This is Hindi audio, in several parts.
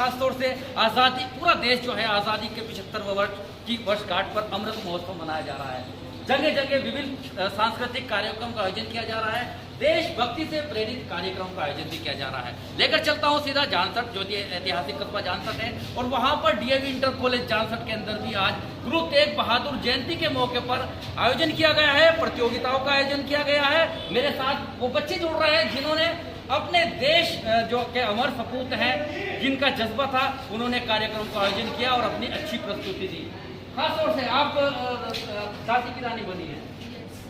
खासतौर से आज़ादी, पूरा देश जो है आज़ादी के 75वें वर्ष की वर्षगांठ पर अमृत महोत्सव मनाया जा रहा है। जगह जगह विभिन्न सांस्कृतिक कार्यक्रम का आयोजन किया जा रहा है, देशभक्ति से प्रेरित कार्यक्रम का आयोजन भी किया जा रहा है। लेकर चलता हूं सीधा जानसठ, जो ऐतिहासिक कस्बा जानसठ है, और वहां पर डीएवी इंटर कॉलेज जानसठ के अंदर भी आज गुरु तेग बहादुर जयंती के मौके पर आयोजन किया गया है, प्रतियोगिताओं का आयोजन किया गया है। मेरे साथ वो बच्चे जुड़ रहे हैं जिन्होंने अपने देश जो के अमर सपूत हैं, जिनका जज्बा था, उन्होंने कार्यक्रम का आयोजन किया और अपनी अच्छी प्रस्तुति दी। खासतौर से आप झांसी की रानी बनी है,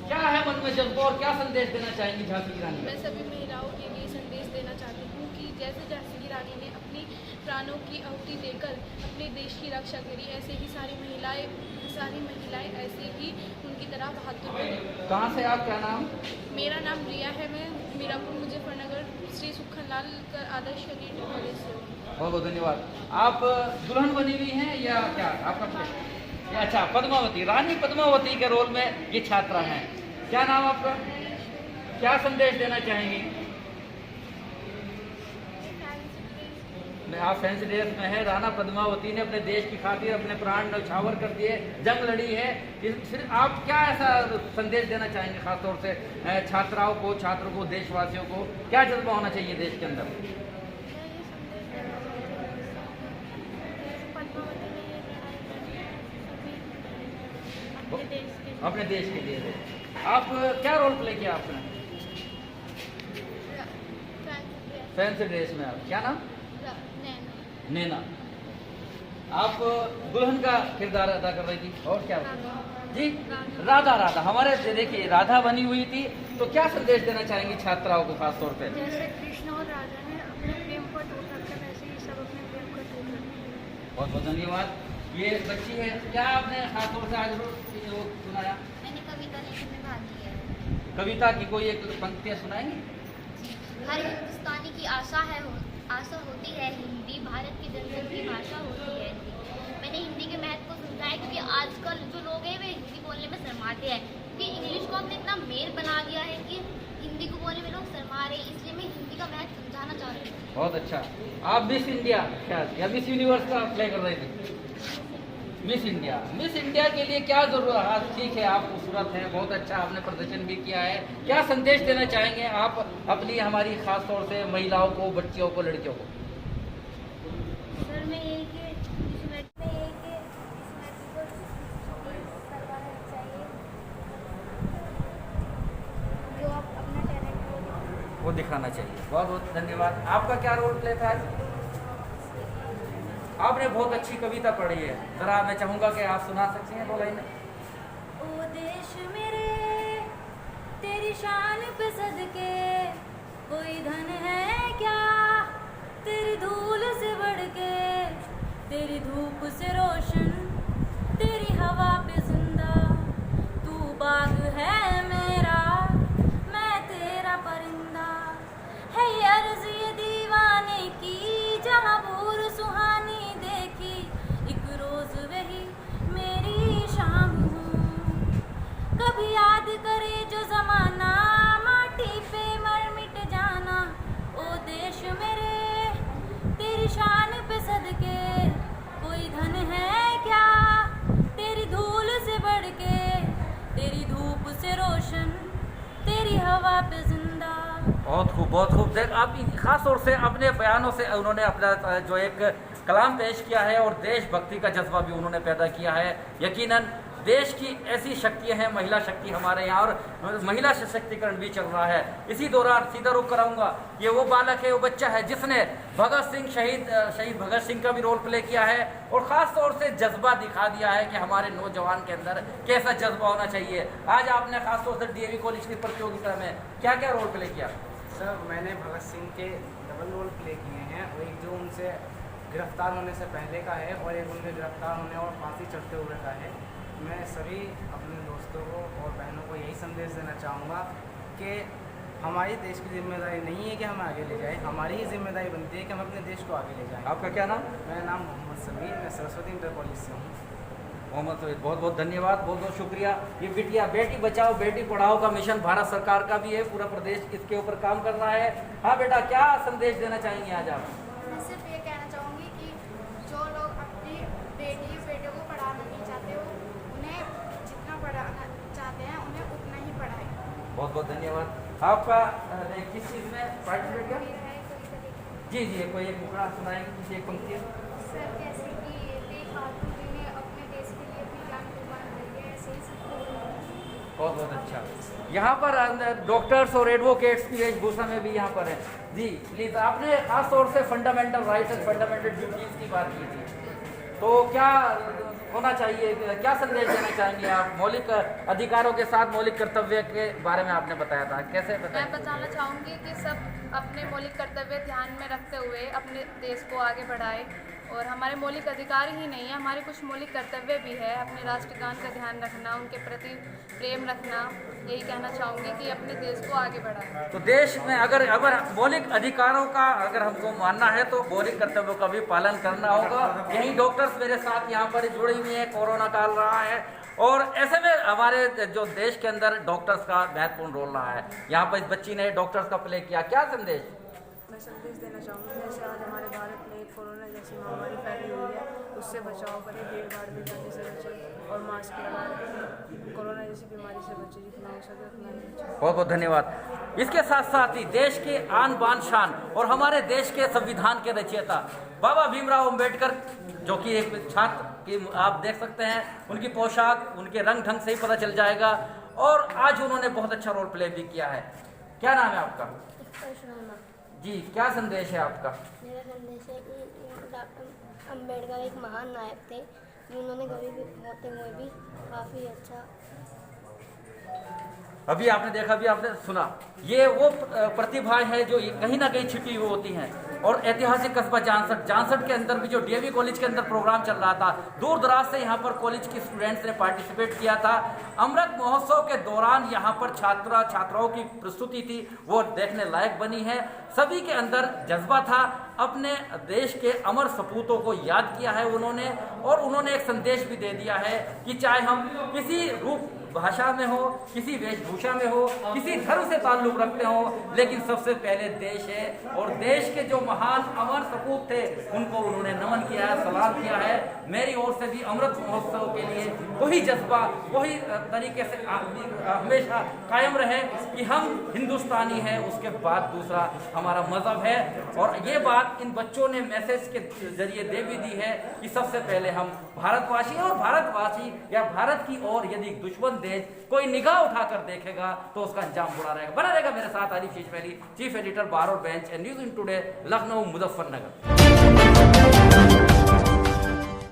क्या है मन में जज्बा और क्या संदेश देना चाहेंगी झांसी की रानी? मैं सभी महिलाओं के लिए संदेश देना चाहती हूँ कि जैसे झांसी की रानी ने अपनी प्राणों की आहुति देकर अपने देश की रक्षा करी, ऐसे ही सारी महिलाएं ऐसे ही उनकी तरह बहादुर बने। कहाँ से आप, क्या नाम? मेरा नाम रिया है, मैं मीरापुर मुजफ्फरनगर श्री सुखनलाल आदर्श इंटर कॉलेज से हूँ। बहुत बहुत धन्यवाद। आप दुल्हन बनी हुई हैं या क्या आपका? अच्छा, पद्मावती, रानी पद्मावती के रोल में ये छात्रा हैं। क्या नाम आपका? क्या संदेश देना चाहेंगी? आप फैंसी ड्रेस में है। राणा पद्मावती ने अपने देश की खातिर अपने प्राण न्यौछावर कर दिए, जंग लड़ी है। फिर आप क्या ऐसा संदेश देना चाहेंगे खासतौर से छात्राओं को, छात्रों को, देशवासियों को? क्या जज्बा होना चाहिए देश के अंदर? अपने देश के लिए। आप क्या रोल प्ले किया आपने? फैंसी ड्रेस में। आप क्या नाम? नैना। आप दुल्हन का किरदार अदा कर रही थी, और क्या जी? राधा। हमारे देखिए राधा बनी हुई थी, तो क्या संदेश देना चाहेंगी छात्राओं को खासतौर पे? जैसे कृष्ण और राधा ने अपने प्रेम को तोड़ रखा, वैसे ही सब अपने प्रेम को तोड़ रखा। बहुत बहुत धन्यवाद। ये बच्ची है, क्या आपने खासतौर से आज सुनाया? मैंने कविता लिखने में भाग लिया। कविता की कोई एक पंक्तियाँ सुनाएंगी? हर हिंदुस्तानी की आशा होती है हिंदी, भारत की जनता की भाषा होती है हिंदी। मैंने हिंदी के महत्व को समझाया, क्योंकि आजकल जो लोग हैं वे हिंदी बोलने में शर्माते हैं, क्योंकि इंग्लिश को हमने इतना मेल बना दिया है कि हिंदी को बोलने में लोग शर्मा रहे हैं। इसलिए मैं हिंदी का महत्व समझाना चाह रही हूँ। बहुत अच्छा। आप मिस इंडिया क्या या मिस यूनिवर्स का प्ले कर रही थी? मिस इंडिया के लिए क्या जरूरत? ठीक है, आप खूबसूरत हैं, बहुत अच्छा आपने प्रदर्शन भी किया है। क्या संदेश देना चाहेंगे आप अपनी, हमारी खास तौर से महिलाओं को, बच्चियों को, लड़कियों को? सर मैं यही कि इस मैच को करवाना चाहिए, जो आप अपना टैलेंट वो दिखाना चाहिए। बहुत बहुत धन्यवाद। आपका क्या रोल प्ले था? आपने बहुत अच्छी कविता पढ़ी है, जरा मैं चाहूंगा कि आप सुना सकती हैं दो लाइन? ओ देश मेरे तेरी शान पे सदके, कोई धन है क्या तेरी धूल से बढ़ के, तेरी धूप से रोशन, तेरी हवा पे जिंदा, तू बाग है मेरा, मैं तेरा परिंदा, है ये अर्ज़ ये दीवाने की, जहाँ भूर सुहानी देखी, एक रोज वही मेरी शाम हूँ। कभी याद करे जो जमाना, माटी पे मर मिट जाना, ओ देश मेरे तेरी शान पे सदके, कोई धन है क्या तेरी धूल से बढ़ के, तेरी धूप से रोशन, तेरी हवा पे जिंदा। बहुत खूब, बहुत खूब। देख, आप खास तौर से अपने बयानों से उन्होंने अपना जो एक कलाम पेश किया है और देशभक्ति का जज्बा भी उन्होंने पैदा किया है। यकीनन देश की ऐसी शक्तियां हैं, महिला शक्ति हमारे यहाँ, और महिला सशक्तिकरण भी चल रहा है। इसी दौरान सीधा रुख कराऊंगा, ये वो बालक है, वो बच्चा है जिसने भगत सिंह, शहीद भगत सिंह का भी रोल प्ले किया है, और ख़ास तौर से जज्बा दिखा दिया है कि हमारे नौजवान के अंदर कैसा जज्बा होना चाहिए। आज आपने खास तौर से डीएवी कॉलेज की प्रतियोगिता में क्या क्या रोल प्ले किया? सर मैंने भगत सिंह के डबल रोल प्ले किए हैं, और एक जो उनसे गिरफ्तार होने से पहले का है, और एक उनके गिरफ्तार होने और फांसी चढ़ते हुए का है। मैं सभी अपने दोस्तों को और बहनों को यही संदेश देना चाहूँगा कि हमारी देश की जिम्मेदारी नहीं है कि हम आगे ले जाएं, हमारी ही जिम्मेदारी बनती है कि हम अपने देश को आगे ले जाएं। आपका क्या नाम? मेरा नाम मोहम्मद समीर, मैं सरस्वती इंटर कॉलेज से हूँ। मोहम्मद समीर, बहुत बहुत धन्यवाद, बहुत बहुत शुक्रिया। ये बिटिया बेटी बचाओ बेटी पढ़ाओ का मिशन भारत सरकार का भी है, पूरा प्रदेश इसके ऊपर काम कर रहा है। हाँ बेटा, क्या संदेश देना चाहेंगे आज आप? मैं सिर्फ ये कहना चाहूँगी कि बहुत बहुत धन्यवाद आपका। किस चीज़ में पार्टिसिपेट किया? जी जी, कोई एक मुखड़ा सुनाएंगे, किसी एक पंक्ति? सर जैसे कि तेग बहादुर जी ने अपने देश के लिए अपनी जान कुर्बान करी है, ऐसे ही सबको बहुत बहुत अच्छा। यहाँ पर डॉक्टर्स और एडवोकेट्स की वेशभूषा में भी यहाँ पर है। जी प्लीज, आपने खास तौर से fundamental rights and fundamental duties की बात की थी, तो क्या होना चाहिए, क्या संदेश देना चाहेंगे आप? मौलिक अधिकारों के साथ मौलिक कर्तव्य के बारे में आपने बताया था, कैसे बताया? मैं बताना चाहूँगी कि सब अपने मौलिक कर्तव्य ध्यान में रखते हुए अपने देश को आगे बढ़ाए। और हमारे मौलिक अधिकार ही नहीं है, हमारे कुछ मौलिक कर्तव्य भी है। अपने राष्ट्रगान का ध्यान रखना, उनके प्रति प्रेम रखना, यही कहना चाहूँगी कि अपने देश को आगे बढ़ाएं। तो देश में अगर मौलिक अधिकारों का अगर हमको मानना है तो मौलिक कर्तव्यों का भी पालन करना होगा। यही डॉक्टर्स मेरे साथ यहाँ पर जुड़ी हुई हैं, कोरोना काल रहा है और ऐसे में हमारे जो देश के अंदर डॉक्टर्स का महत्वपूर्ण रोल रहा है। यहाँ पर इस बच्ची ने डॉक्टर्स का प्ले किया, क्या संदेश? मैं संदेश देना चाहूँगी, जैसे आज हमारे भारत में कोरोना जैसी महामारी फैली हुई है, उससे बचाव करें, भीड़ भाड़ में जाने से बचें और मास्क लगाएं। कोरोना जैसी बीमारी से बचें, जितना हो सके उतना ही बचें। बहुत बहुत धन्यवाद। इसके साथ साथ ही देश के आन बान शान और हमारे देश के संविधान के रचयिता बाबा भीमराव अम्बेडकर, जो कि एक छात्र की आप देख सकते हैं, उनकी पोशाक, उनके रंग ढंग से ही पता चल जाएगा। और आज उन्होंने बहुत अच्छा रोल प्ले भी किया है। क्या नाम है आपका? जी, क्या संदेश है आपका? मेरा संदेश है कि डॉक्टर अम्बेडकर एक महान नायक थे, जिन्होंने गरीब होते हुए भी काफ़ी अच्छा। अभी आपने देखा, अभी आपने सुना, ये वो प्रतिभाएं हैं जो कहीं ना कहीं छिपी हुई होती हैं। और ऐतिहासिक कस्बा जानसठ के अंदर भी जो डीएवी कॉलेज के अंदर प्रोग्राम चल रहा था, दूर दराज से यहाँ पर कॉलेज के स्टूडेंट्स ने पार्टिसिपेट किया था। अमृत महोत्सव के दौरान यहाँ पर छात्राओं की प्रस्तुति थी, वो देखने लायक बनी है। सभी के अंदर जज्बा था, अपने देश के अमर सपूतों को याद किया है उन्होंने, और उन्होंने एक संदेश भी दे दिया है कि चाहे हम किसी रूप भाषा में हो, किसी वेशभूषा में हो, किसी धर्म से ताल्लुक रखते हो, लेकिन सबसे पहले देश है। और देश के जो महान अमर सपूत थे उनको उन्होंने नमन किया है, सलाम किया है। मेरी ओर से भी अमृत महोत्सव के लिए वही जज्बा, वही तरीके से हमेशा कायम रहे कि हम हिंदुस्तानी हैं, उसके बाद दूसरा हमारा मजहब है। और ये बात इन बच्चों ने मैसेज के जरिए दे भी दी है कि सबसे पहले हम भारतवासी हैं, और भारतवासी या भारत की ओर यदि दुश्मन देश कोई निगाह उठाकर देखेगा तो उसका अंजाम बुरा रहेगा। बना रहेगा। मेरे साथ आरिफ शीश वैली, चीफ एडिटर बार और bench, news in today, Lucknow, Muzaffarnagar.